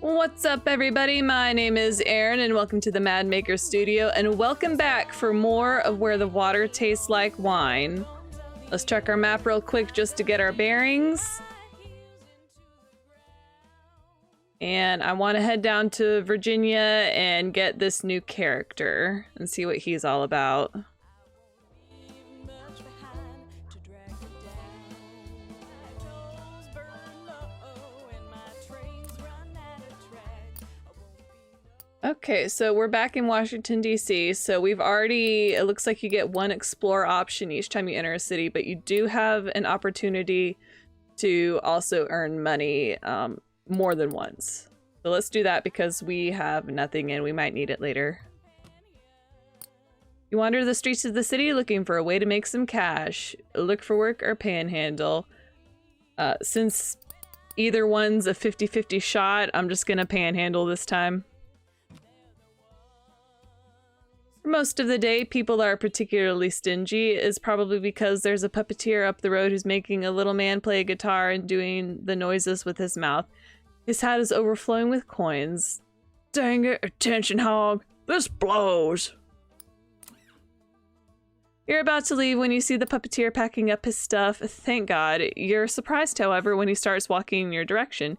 What's up, everybody? My name is Aaron, and welcome to the Mad Maker Studio, and welcome back for more of Where the Water Tastes Like Wine. Let's check our map real quick just to get our bearings. And I want to head down to Virginia and get this new character and see what he's all about. Okay, so we're back in Washington, D.C., so we've already, it looks like you get one explore option each time you enter a city, but you do have an opportunity to also earn money more than once. So let's do that because we have nothing and we might need it later. You wander the streets of the city looking for a way to make some cash. Look for work or panhandle. Since either one's a 50-50 shot, I'm just gonna panhandle this time. For most of the day, people are particularly stingy. Is probably because there's a puppeteer up the road who's making a little man play a guitar and doing the noises with his mouth. His hat is overflowing with coins. Dang it, attention hog, this blows. You're about to leave when you see the puppeteer packing up his stuff. Thank God. You're surprised, however, when he starts walking in your direction.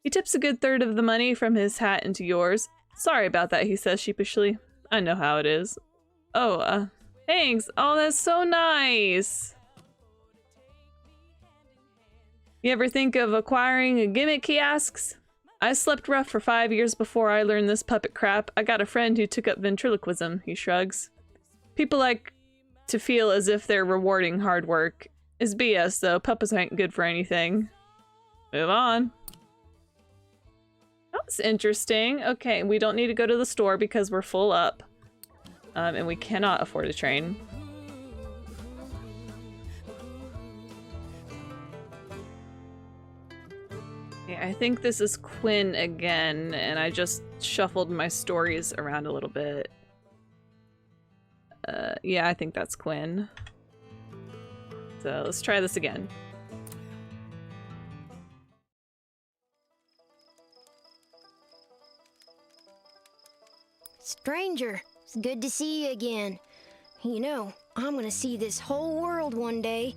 He tips a good third of the money from his hat into yours. Sorry about that, he says sheepishly. I know how it is. Oh, thanks. Oh, that's so nice. You ever think of acquiring a gimmick, he asks? I slept rough for 5 years before I learned this puppet crap. I got a friend who took up ventriloquism, he shrugs. People like to feel as if they're rewarding hard work. It's BS though, puppets ain't good for anything. Move on. That was interesting. Okay, we don't need to go to the store because we're full up. And we cannot afford a train. Yeah, I think this is Quinn again, and I just shuffled my stories around a little bit. Yeah, I think that's Quinn. So let's try this again. Stranger, it's good to see you again. You know, I'm gonna see this whole world one day,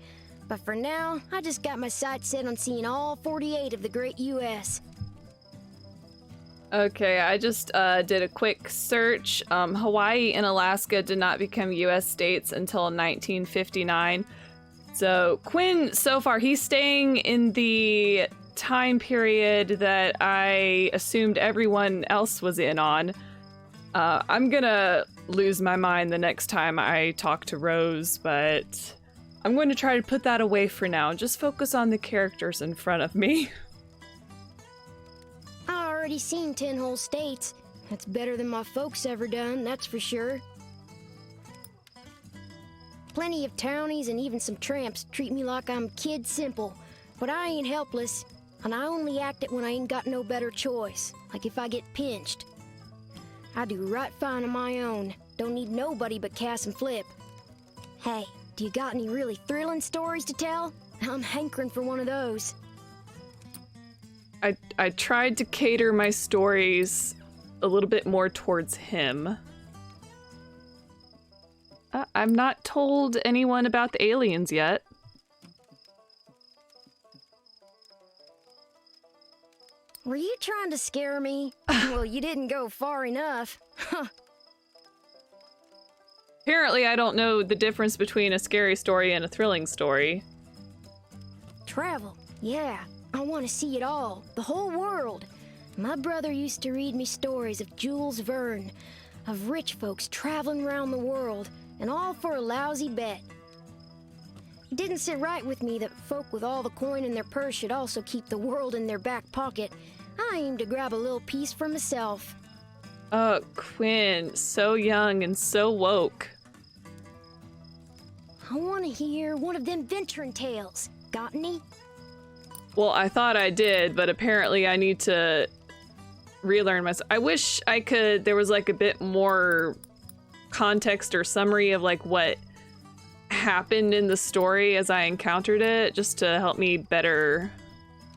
but for now, I just got my sights set on seeing all 48 of the great U.S. Okay, I just did a quick search. Hawaii and Alaska did not become U.S. states until 1959. So Quinn, so far, he's staying in the time period that I assumed everyone else was in on. I'm gonna lose my mind the next time I talk to Rose, but I'm going to try to put that away for now. Just focus on the characters in front of me. I already seen 10 whole states. That's better than my folks ever done, that's for sure. Plenty of townies and even some tramps treat me like I'm kid simple, but I ain't helpless, and I only act it when I ain't got no better choice, like if I get pinched. I do right fine on my own. Don't need nobody but Cass and Flip. Hey, do you got any really thrilling stories to tell? I'm hankering for one of those. I tried to cater my stories a little bit more towards him. I'm not told anyone about the aliens yet. Were you trying to scare me? Well, you didn't go far enough. Apparently, I don't know the difference between a scary story and a thrilling story. Travel, yeah. I want to see it all, the whole world. My brother used to read me stories of Jules Verne, of rich folks traveling around the world, and all for a lousy bet. It didn't sit right with me that folk with all the coin in their purse should also keep the world in their back pocket. I aim to grab a little piece for myself. Quinn, so young and so woke. I want to hear one of them venturing tales. Got any? Well, I thought I did, but apparently I need to relearn myself. I wish there was like a bit more context or summary of like what happened in the story as I encountered it, just to help me better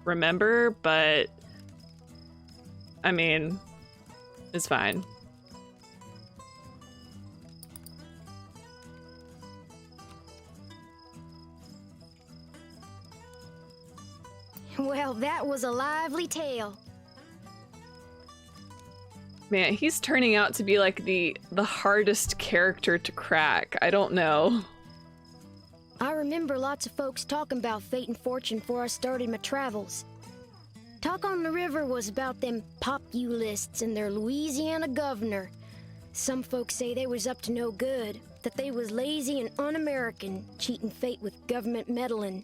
remember, but I mean, it's fine. Well, that was a lively tale. Man, he's turning out to be like the hardest character to crack. I don't know. I remember lots of folks talking about fate and fortune before I started my travels. Talk on the River was about them populists and their Louisiana governor. Some folks say they was up to no good, that they was lazy and un-American, cheating fate with government meddling.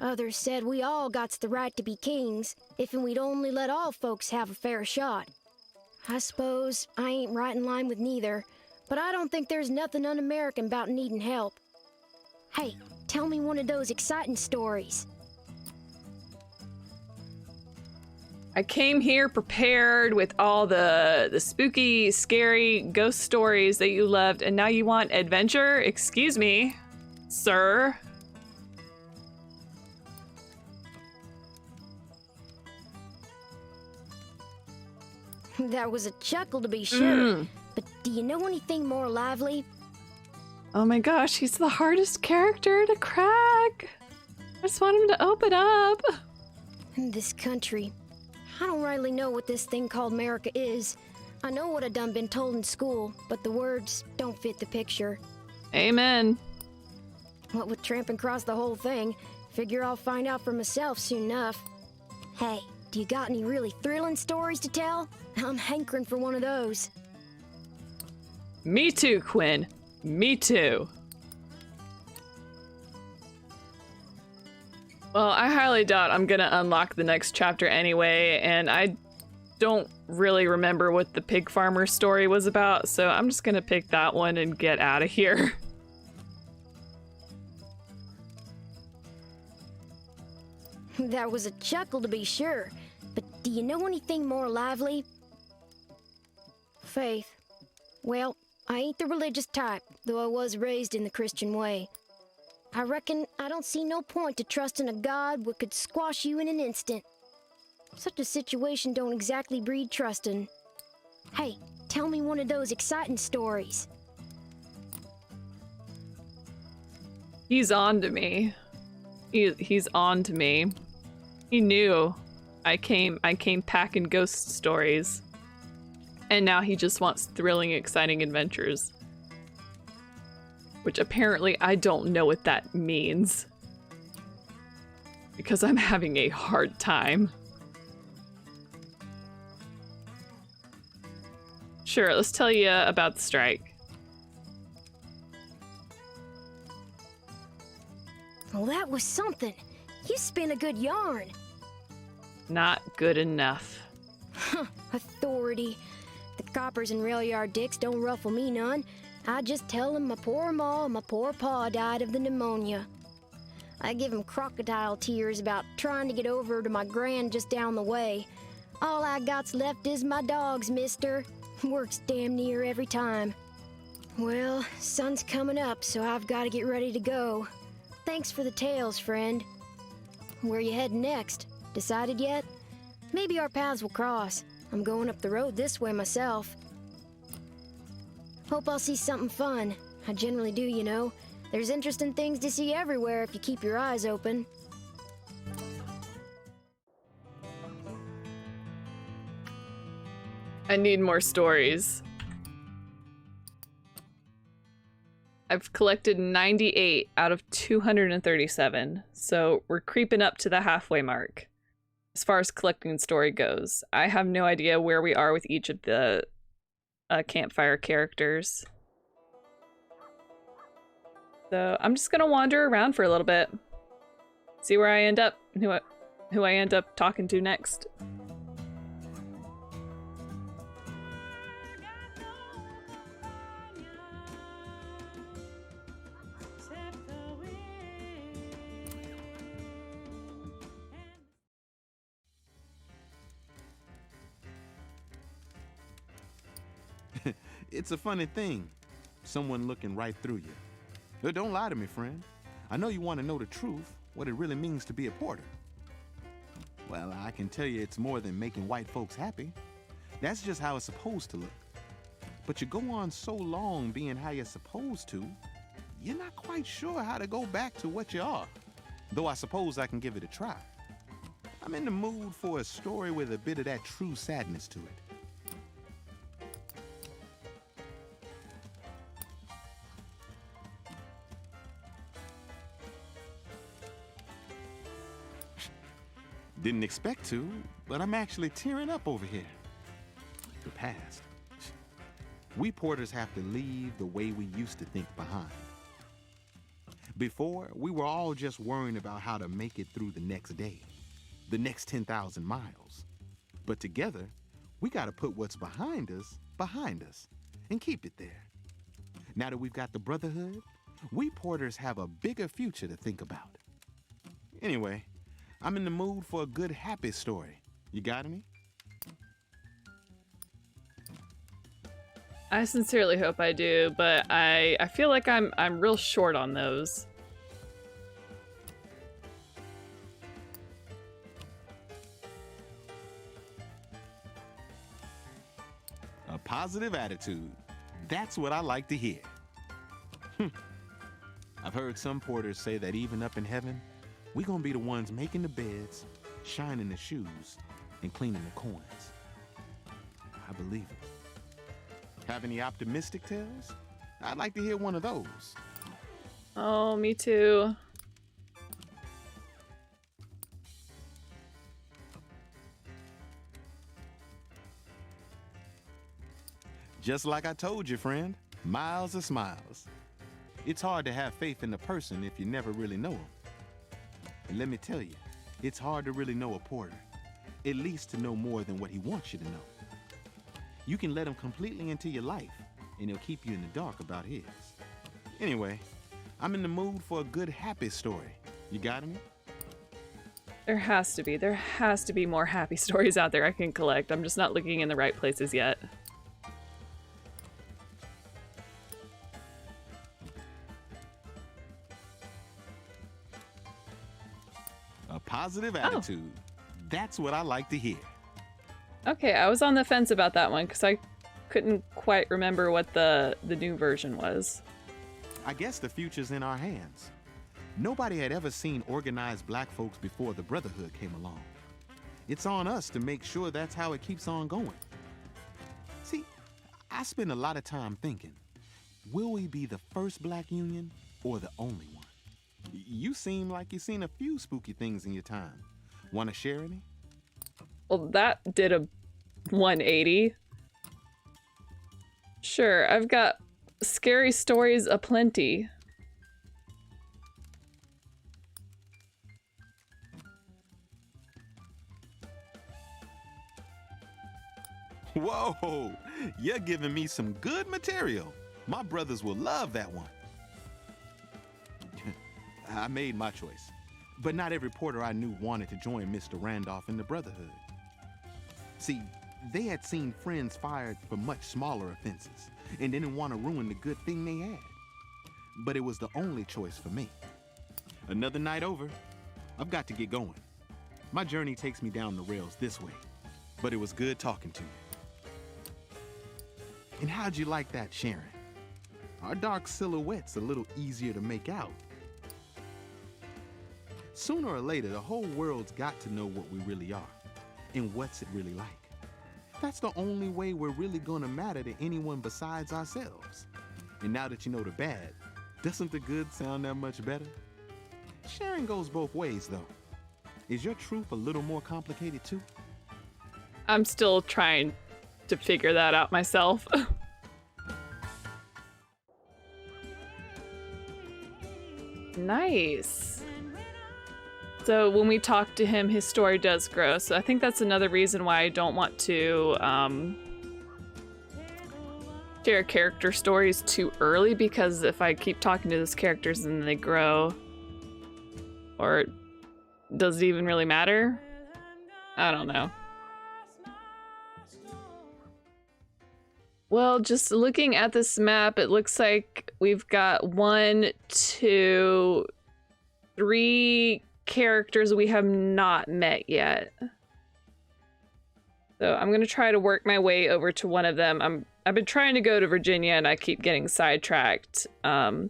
Others said we all gots the right to be kings, if and we'd only let all folks have a fair shot. I suppose I ain't right in line with neither, but I don't think there's nothing un-American about needing help. Hey, tell me one of those exciting stories. I came here prepared with all the spooky, scary ghost stories that you loved, and now you want adventure? Excuse me, sir. That was a chuckle to be sure, but do you know anything more lively? Oh my gosh, he's the hardest character to crack. I just want him to open up. In this country, I don't rightly know what this thing called America is. I know what I done been told in school, but the words don't fit the picture. Amen. What with tramping across the whole thing, figure I'll find out for myself soon enough. Hey, do you got any really thrilling stories to tell? I'm hankering for one of those. Me too, Quinn. Me too. Well, I highly doubt I'm gonna unlock the next chapter anyway, and I don't really remember what the pig farmer story was about, so I'm just gonna pick that one and get out of here. That was a chuckle to be sure, but do you know anything more lively? Faith. Well, I ain't the religious type, though I was raised in the Christian way. I reckon I don't see no point to trusting a God what could squash you in an instant. Such a situation don't exactly breed trustin'. Hey, tell me one of those exciting stories. He's on to me. He's on to me. He knew I came packing ghost stories. And now he just wants thrilling, exciting adventures. Which apparently I don't know what that means. Because I'm having a hard time. Sure, let's tell you about the strike. Well, that was something. You spin a good yarn. Not good enough. Authority. The coppers and rail yard dicks don't ruffle me none. I just tell them my poor ma and my poor pa died of the pneumonia. I give them crocodile tears about trying to get over to my gran just down the way. All I got's left is my dogs, mister. Works damn near every time. Well, sun's coming up, so I've got to get ready to go. Thanks for the tales, friend. Where you heading next? Decided yet? Maybe our paths will cross. I'm going up the road this way myself. Hope I'll see something fun. I generally do, you know. There's interesting things to see everywhere if you keep your eyes open. I need more stories. I've collected 98 out of 237, so we're creeping up to the halfway mark. As far as collecting story goes, I have no idea where we are with each of the campfire characters. So I'm just gonna wander around for a little bit, see where I end up, who I end up talking to next. It's a funny thing, someone looking right through you. But don't lie to me, friend. I know you want to know the truth, what it really means to be a porter. Well, I can tell you it's more than making white folks happy. That's just how it's supposed to look. But you go on so long being how you're supposed to, you're not quite sure how to go back to what you are. Though I suppose I can give it a try. I'm in the mood for a story with a bit of that true sadness to it. Didn't expect to, but I'm actually tearing up over here. The past. We porters have to leave the way we used to think behind. Before, we were all just worrying about how to make it through the next day, the next 10,000 miles. But together, we got to put what's behind us, and keep it there. Now that we've got the brotherhood, we porters have a bigger future to think about. Anyway, I'm in the mood for a good, happy story. You got any? I sincerely hope I do, but I feel like I'm real short on those. A positive attitude. That's what I like to hear. I've heard some porters say that even up in heaven, we're gonna be the ones making the beds, shining the shoes, and cleaning the coins. I believe it. Have any optimistic tales? I'd like to hear one of those. Oh, me too. Just like I told you, friend, miles of smiles. It's hard to have faith in a person if you never really know them. And let me tell you, it's hard to really know a porter, at least to know more than what he wants you to know. You can let him completely into your life, and he'll keep you in the dark about his. Anyway, I'm in the mood for a good, happy story. You got any? There has to be more happy stories out there I can collect. I'm just not looking in the right places yet. A positive attitude. That's what I like to hear. Okay, I was on the fence about that one because I couldn't quite remember what the new version was. I guess the future's in our hands. Nobody had ever seen organized black folks before the Brotherhood came along. It's on us to make sure that's how it keeps on going. See, I spend a lot of time thinking, will we be the first black union or the only one? You seem like you've seen a few spooky things in your time. Want to share any? Well, that did a 180. Sure, I've got scary stories aplenty. Whoa, you're giving me some good material. My brothers will love that one. I made my choice, but not every porter I knew wanted to join Mr. Randolph in the Brotherhood. See, they had seen friends fired for much smaller offenses and didn't want to ruin the good thing they had. But it was the only choice for me. Another night over, I've got to get going. My journey takes me down the rails this way, but it was good talking to you. And how'd you like that, Sharon? Our dark silhouette's a little easier to make out. Sooner or later, the whole world's got to know what we really are and what's it really like. That's the only way we're really gonna matter to anyone besides ourselves. And now that you know the bad, doesn't the good sound that much better? Sharing goes both ways, though. Is your truth a little more complicated, too? I'm still trying to figure that out myself. Nice. So when we talk to him, his story does grow. So I think that's another reason why I don't want to share character stories too early, because if I keep talking to those characters and they grow, or does it even really matter? I don't know. Well, just looking at this map, it looks like we've got 1, 2, 3 characters we have not met yet. So I'm gonna try to work my way over to one of them. I've been trying to go to Virginia and I keep getting sidetracked. But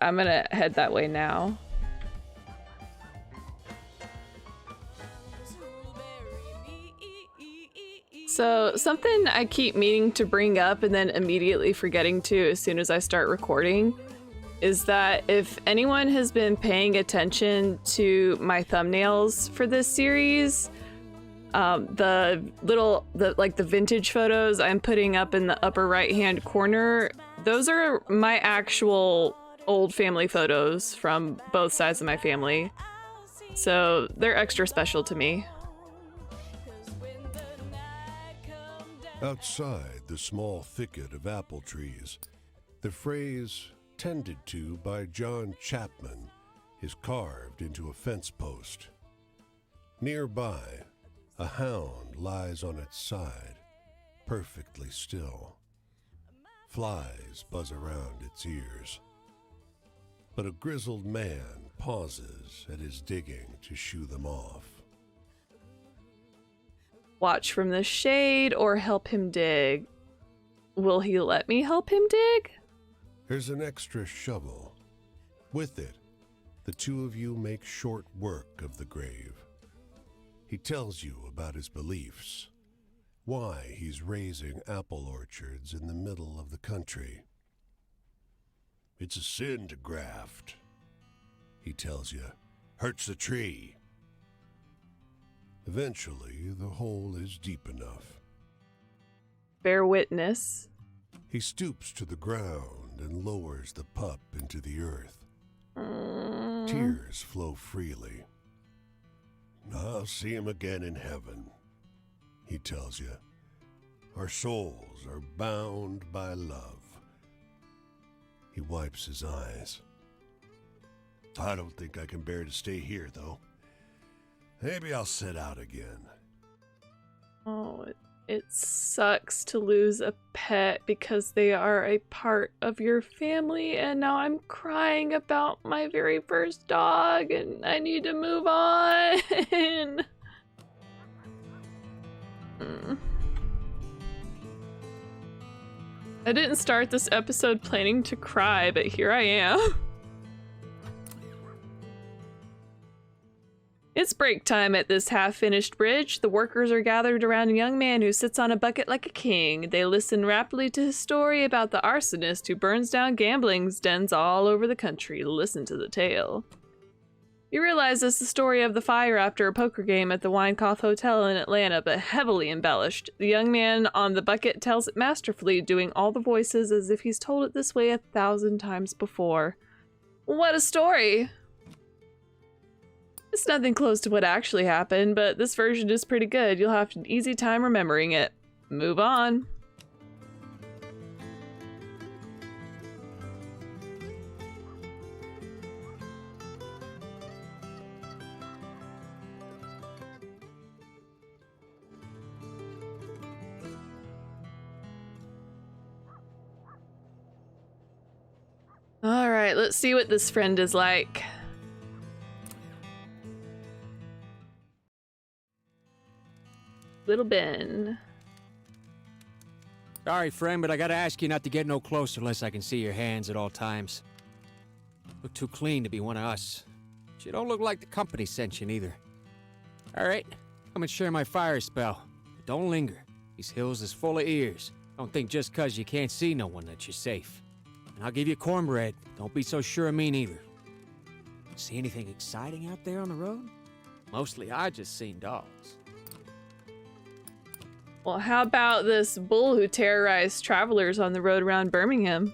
I'm gonna head that way now. So something I keep meaning to bring up and then immediately forgetting to as soon as I start recording is that if anyone has been paying attention to my thumbnails for this series, the vintage photos I'm putting up in the upper right hand corner, those are my actual old family photos from both sides of my family. So they're extra special to me. Outside the small thicket of apple trees, the phrase "tended to by John Chapman" is carved into a fence post. Nearby, a hound lies on its side, perfectly still. Flies buzz around its ears. But a grizzled man pauses at his digging to shoo them off. Watch from the shade or help him dig. Will he let me help him dig? There's an extra shovel. With it, the two of you make short work of the grave. He tells you about his beliefs, why he's raising apple orchards in the middle of the country. It's a sin to graft, he tells you. Hurts the tree. Eventually, the hole is deep enough. Bear witness. He stoops to the ground and lowers the pup into the earth. Tears flow freely. I'll see him again in heaven, he tells you. Our souls are bound by love. He wipes his eyes. I don't think I can bear to stay here, though. Maybe I'll set out again. Oh, it sucks to lose a pet because they are a part of your family, and now I'm crying about my very first dog, and I need to move on. I didn't start this episode planning to cry, but here I am. It's break time at this half-finished bridge. The workers are gathered around a young man who sits on a bucket like a king. They listen raptly to his story about the arsonist who burns down gambling dens all over the country. Listen to the tale. You realize it's the story of the fire after a poker game at the Winecoff Hotel in Atlanta, but heavily embellished. The young man on the bucket tells it masterfully, doing all the voices as if he's told it this way 1,000 times before. What a story! It's nothing close to what actually happened, but this version is pretty good. You'll have an easy time remembering it. Move on. All right, let's see what this friend is like. Little Ben. Sorry, friend, but I gotta ask you not to get no closer unless I can see your hands at all times. Look too clean to be one of us. But you don't look like the company sent you neither. Alright, come and share my fire spell. But don't linger. These hills is full of ears. Don't think just 'cause you can't see no one that you're safe. And I'll give you cornbread. Don't be so sure of me neither. See anything exciting out there on the road? Mostly I just seen dogs. Well, how about this bull who terrorized travelers on the road around Birmingham?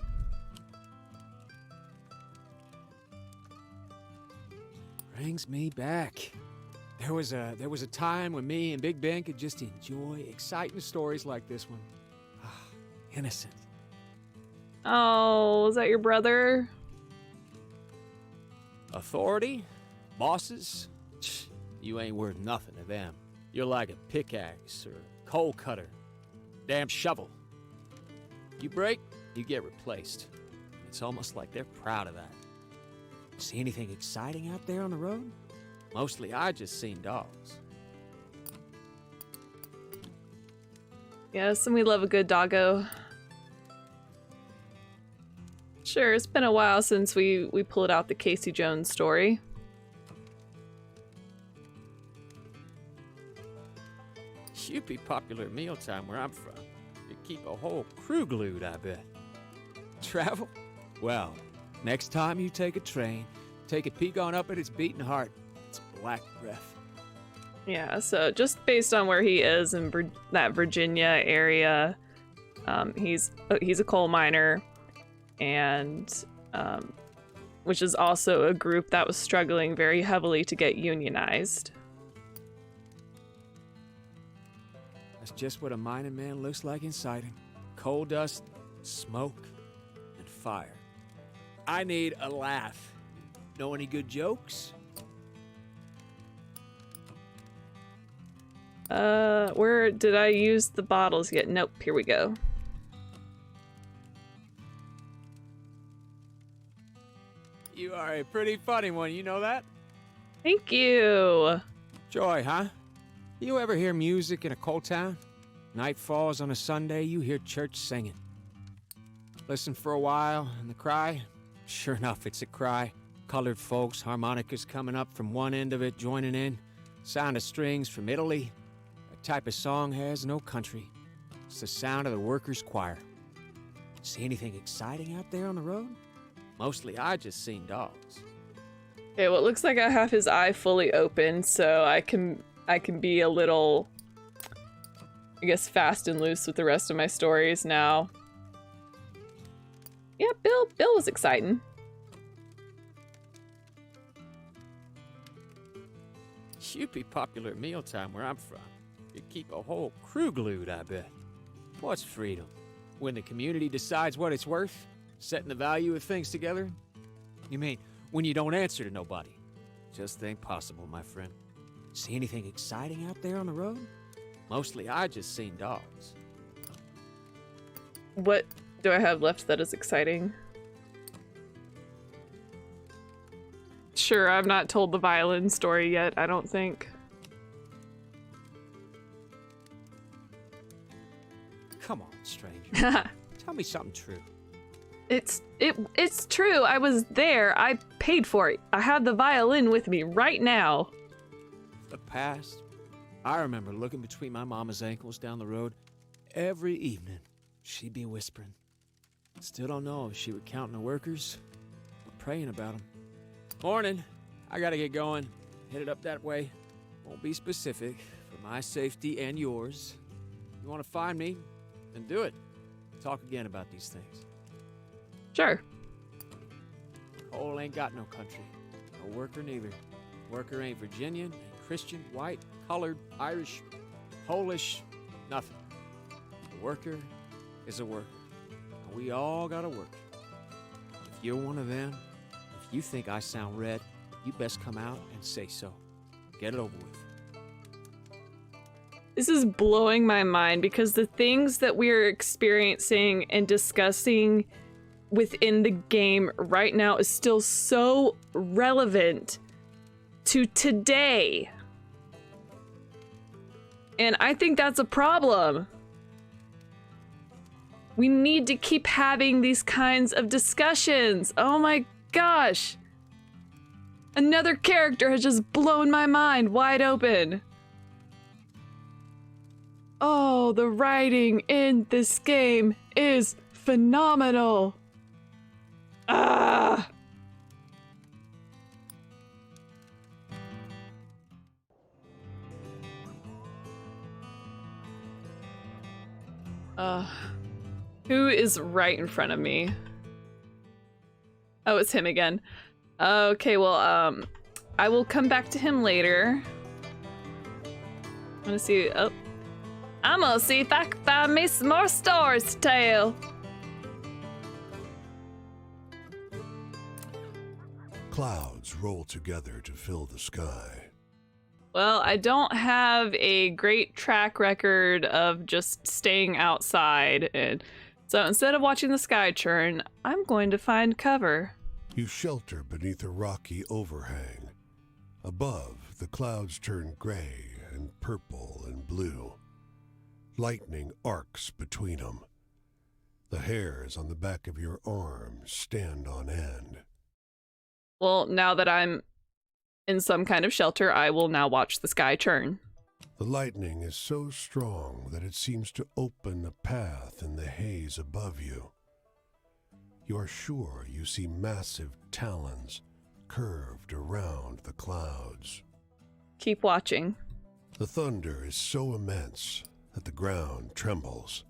Brings me back. There was a time when me and Big Ben could just enjoy exciting stories like this one. Innocent. Oh, is that your brother? Authority? Bosses? You ain't worth nothing to them. You're like a pickaxe or coal cutter. Damn shovel. You break, you get replaced. It's almost like they're proud of that. See anything exciting out there on the road? Mostly I just seen dogs. Yes, and we love a good doggo. Sure, it's been a while since we pulled out the Casey Jones story. You'd be popular at mealtime where I'm from. You'd keep a whole crew glued, I bet. Travel? Well, next time you take a train, take a peek on up at its beating heart. It's black breath. Yeah, so just based on where he is in that Virginia area, he's a coal miner, and which is also a group that was struggling very heavily to get unionized. That's just what a mining man looks like inside him. Coal dust, smoke, and fire. I need a laugh. Know any good jokes? Where did I use the bottles yet? Nope, here we go. You are a pretty funny one, you know that? Thank you. Joy, huh? You ever hear music in a coal town? Night falls on a Sunday, you hear church singing. Listen for a while, and the cry? Sure enough, it's a cry. Colored folks, harmonicas coming up from one end of it, joining in. Sound of strings from Italy. That type of song has no country. It's the sound of the workers' choir. See anything exciting out there on the road? Mostly I just seen dogs. Okay, well, it looks like I have his eye fully open, so I can be a little, I guess, fast and loose with the rest of my stories now. Yeah, Bill was exciting. You'd be popular at mealtime where I'm from. You'd keep a whole crew glued, I bet. What's freedom? When the community decides what it's worth? Setting the value of things together? You mean when you don't answer to nobody? Just ain't possible, my friend. See anything exciting out there on the road? Mostly I just seen dogs. What do I have left that is exciting? Sure, I've not told the violin story yet, I don't think. Come on, stranger. Tell me something true. It's true. I was there. I paid for it. I have the violin with me right now. The past? I remember looking between my mama's ankles down the road. Every evening, she'd be whispering. Still don't know if she would count the workers or praying about them. Morning. I gotta get going. Headed up that way. Won't be specific for my safety and yours. You want to find me? Then do it. Talk again about these things. Sure. Coal ain't got no country. No worker neither. Worker ain't Virginian, ain't Christian, white, colored, Irish, Polish, nothing. A worker is a worker. And we all gotta work. If you're one of them, if you think I sound red, you best come out and say so. Get it over with. This is blowing my mind because the things that we're experiencing and discussing within the game right now is still so relevant to today. And I think that's a problem. We need to keep having these kinds of discussions. Oh my gosh. Another character has just blown my mind wide open. Oh, the writing in this game is phenomenal. Ah! Who is right in front of me? Oh, it's him again. Okay, well, I will come back to him later. I'm gonna see. Oh, I'm gonna see if I can find me some more stories to tell. Clouds roll together to fill the sky. Well, I don't have a great track record of just staying outside, and so instead of watching the sky churn, I'm going to find cover. You shelter beneath a rocky overhang. Above, the clouds turn gray and purple and blue. Lightning arcs between them. The hairs on the back of your arms stand on end. Well, now that I'm in some kind of shelter, I will now watch the sky turn. The lightning is so strong that it seems to open a path in the haze above you. You are sure you see massive talons curved around the clouds. Keep watching. The thunder is so immense that the ground trembles.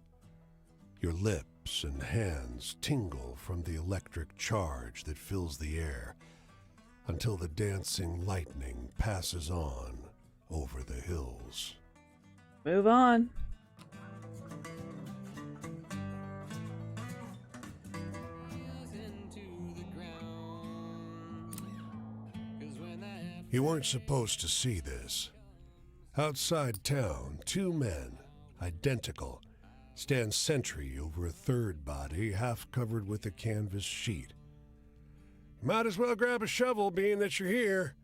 Your lips and hands tingle from the electric charge that fills the air until the dancing lightning passes on over the hills. Move on. You weren't supposed to see this. Outside town, two men, identical, stand sentry over a third body half covered with a canvas sheet. Might as well grab a shovel, being that you're here,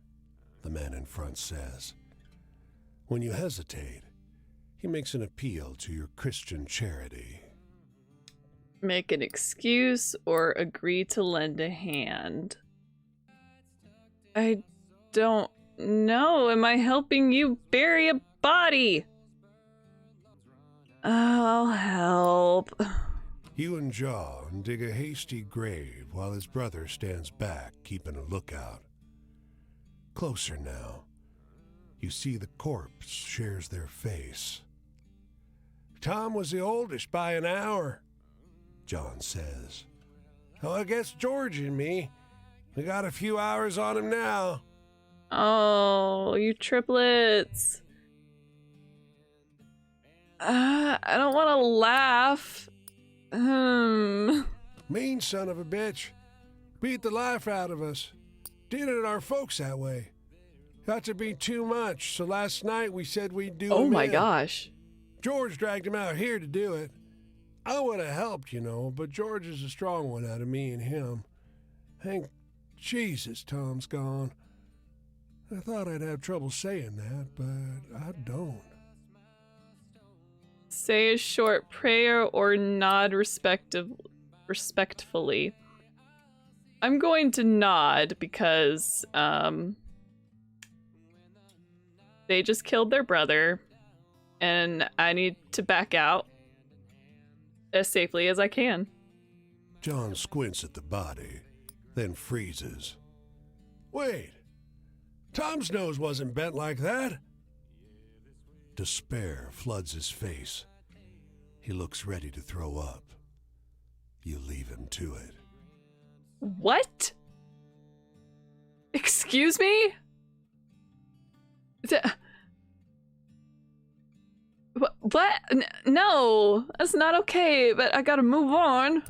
the man in front says. When you hesitate, he makes an appeal to your Christian charity. Make an excuse or agree to lend a hand. I don't know. Am I helping you bury a body? I'll help. You and John dig a hasty grave while his brother stands back, keeping a lookout. Closer now. You see the corpse shares their face. Tom was the oldest by an hour, John says. Oh, I guess George and me, we got a few hours on him now. Oh, you triplets. I don't want to laugh. Mean son of a bitch. Beat the life out of us. Did it our folks that way. Got to be too much, so last night we said we'd do Oh him my in. gosh. George dragged him out here to do it. I would have helped, you know, but George is a strong one out of me and him. Thank Jesus Tom's gone. I thought I'd have trouble saying that, but I don't. Say a short prayer or nod respectfully. I'm going to nod because they just killed their brother and I need to back out as safely as I can. John squints at the body, then freezes. Wait, Tom's nose wasn't bent like that. Despair floods his face. He looks ready to throw up. You leave him to it. What? Excuse me? What? No, that's not okay, but I gotta move on.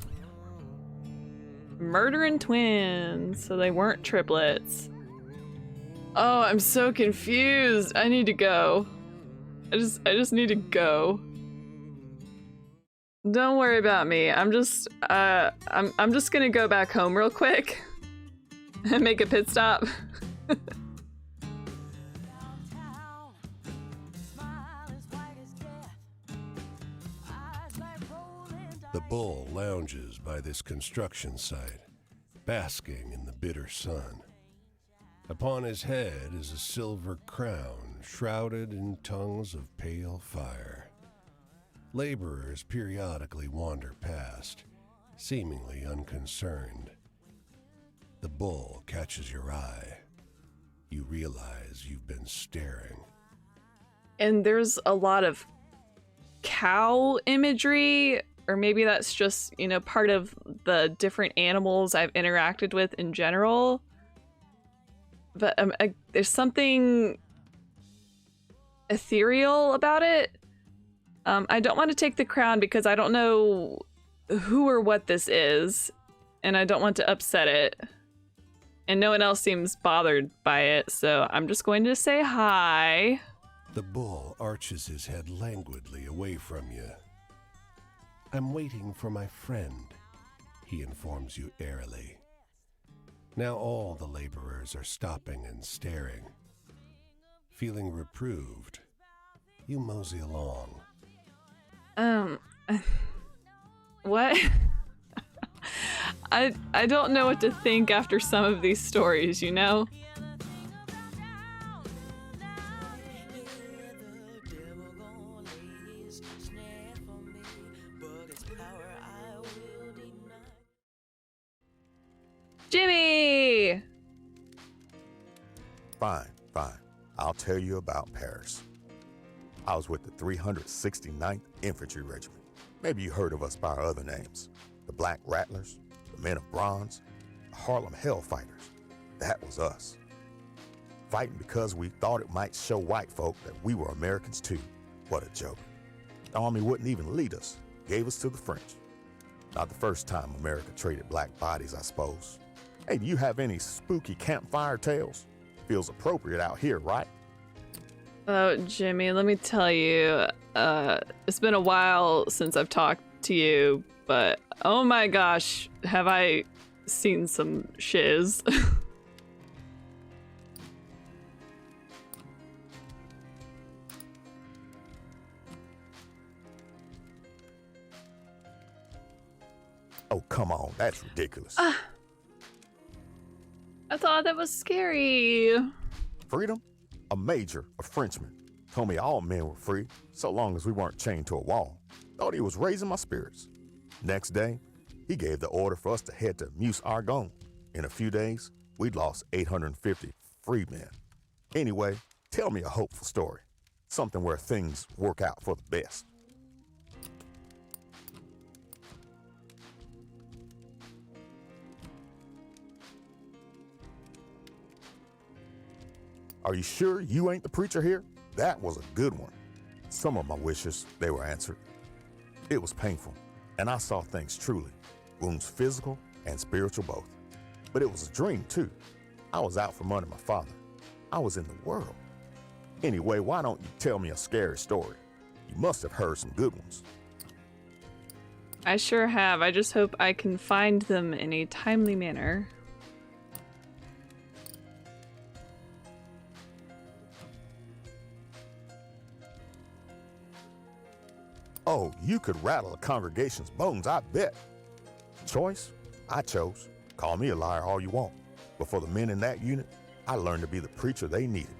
Murdering twins, so they weren't triplets. Oh, I'm so confused. I need to go. I just need to go. Don't worry about me. I'm just gonna go back home real quick and make a pit stop. The bull lounges by this construction site, basking in the bitter sun. Upon his head is a silver crown shrouded in tongues of pale fire. Laborers periodically wander past, seemingly unconcerned. The bull catches your eye. You realize you've been staring. And there's a lot of cow imagery, or maybe that's just, you know, part of the different animals I've interacted with in general. But there's something ethereal about it. I don't want to take the crown because I don't know who or what this is, and I don't want to upset it. And no one else seems bothered by it, so I'm just going to say hi. The bull arches his head languidly away from you. I'm waiting for my friend, he informs you airily. Now all the laborers are stopping and staring. Feeling reproved, you mosey along. What? I don't know what to think after some of these stories, you know? Jimmy! Fine. I'll tell you about Paris. I was with the 369th Infantry Regiment. Maybe you heard of us by our other names. The Black Rattlers, the Men of Bronze, the Harlem Hellfighters. That was us. Fighting because we thought it might show white folk that we were Americans too. What a joke. The Army wouldn't even lead us, gave us to the French. Not the first time America traded black bodies, I suppose. Hey, do you have any spooky campfire tales? Feels appropriate out here, right? Oh, Jimmy, let me tell you, it's been a while since I've talked to you, but oh my gosh, have I seen some shiz. Oh, come on, that's ridiculous. I thought that was scary. Freedom? A major, a Frenchman, told me all men were free, so long as we weren't chained to a wall. Thought he was raising my spirits. Next day, he gave the order for us to head to Meuse Argonne. In a few days, we'd lost 850 freedmen. Anyway, tell me a hopeful story. Something where things work out for the best. Are you sure you ain't the preacher here? That was a good one. Some of my wishes, they were answered. It was painful, and I saw things truly, wounds physical and spiritual both. But it was a dream too. I was out from under my father. I was in the world. Anyway, why don't you tell me a scary story? You must have heard some good ones. I sure have. I just hope I can find them in a timely manner. Oh, you could rattle a congregation's bones, I bet. Choice? I chose. Call me a liar all you want. But for the men in that unit, I learned to be the preacher they needed.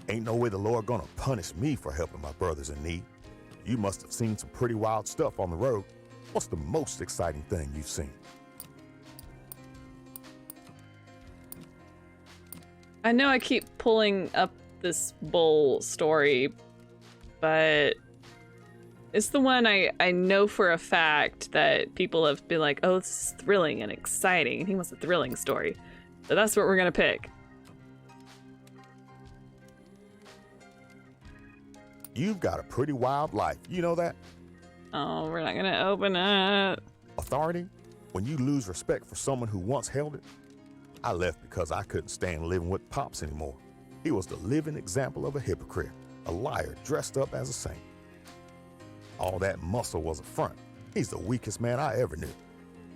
Ain't no way the Lord gonna punish me for helping my brothers in need. You must have seen some pretty wild stuff on the road. What's the most exciting thing you've seen? I know I keep pulling up this bull story, but it's the one I know for a fact that people have been like, oh, this is thrilling and exciting, and he wants a thrilling story. So that's what we're gonna pick. You've got a pretty wild life, you know that? Oh, we're not gonna open it. Authority? When you lose respect for someone who once held it? I left because I couldn't stand living with Pops anymore. He was the living example of a hypocrite, a liar dressed up as a saint. All that muscle was a front. He's the weakest man I ever knew.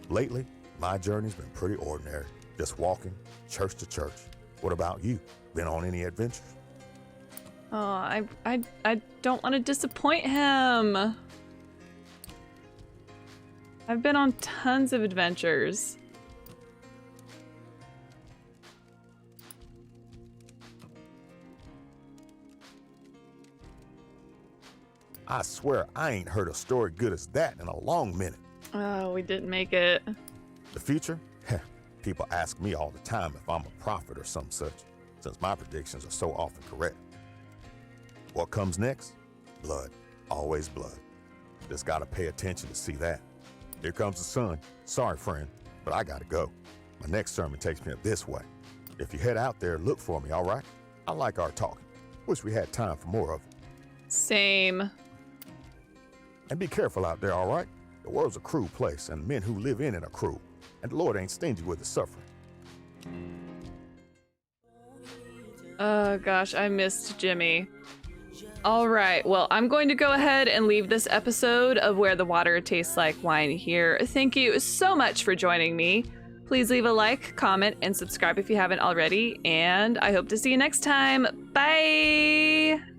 Lately, my journey's been pretty ordinary, just walking church to church. What about you? Been on any adventures? Oh, I don't want to disappoint him. I've been on tons of adventures. I swear I ain't heard a story good as that in a long minute. Oh, we didn't make it. The future? Heh, people ask me all the time if I'm a prophet or some such, since my predictions are so often correct. What comes next? Blood. Always blood. Just gotta pay attention to see that. Here comes the sun. Sorry, friend, but I gotta go. My next sermon takes me up this way. If you head out there, look for me, all right? I like our talking. Wish we had time for more of it. Same. And be careful out there, all right? The world's a cruel place, and men who live in it are cruel. And the Lord ain't stingy with the suffering. Oh gosh, I missed Jimmy. All right, well, I'm going to go ahead and leave this episode of Where the Water Tastes Like Wine here. Thank you so much for joining me. Please leave a like, comment, and subscribe if you haven't already. And I hope to see you next time. Bye!